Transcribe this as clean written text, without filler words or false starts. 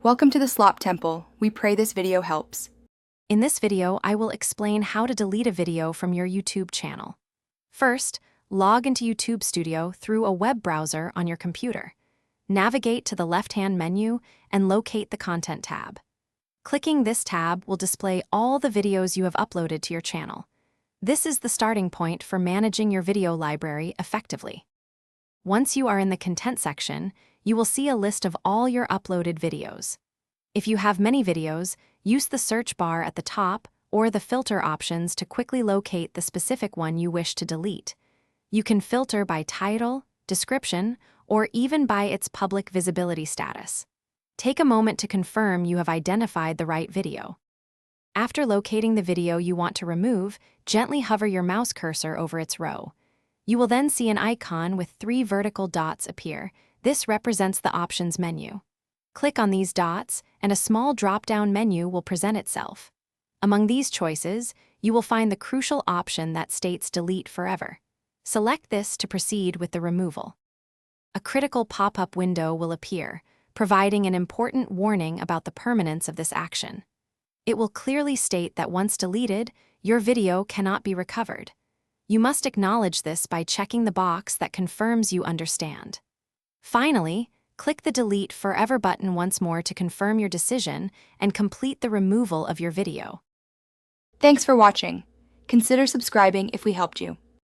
Welcome to the Slop Temple. We pray this video helps. In this video, I will explain how to delete a video from your YouTube channel. First, log into YouTube Studio through a web browser on your computer. Navigate to the left-hand menu and locate the Content tab. Clicking this tab will display all the videos you have uploaded to your channel. This is the starting point for managing your video library effectively. Once you are in the Content section, you will see a list of all your uploaded videos. If you have many videos, use the search bar at the top or the filter options to quickly locate the specific one you wish to delete. You can filter by title, description, or even by its public visibility status. Take a moment to confirm you have identified the right video. After locating the video you want to remove, gently hover your mouse cursor over its row. You will then see an icon with 3 vertical dots appear. This represents the options menu. Click on these dots, and a small drop-down menu will present itself. Among these choices, you will find the crucial option that states Delete Forever. Select this to proceed with the removal. A critical pop-up window will appear, providing an important warning about the permanence of this action. It will clearly state that once deleted, your video cannot be recovered. You must acknowledge this by checking the box that confirms you understand. Finally, click the Delete Forever button once more to confirm your decision and complete the removal of your video. Thanks for watching. Consider subscribing if we helped you.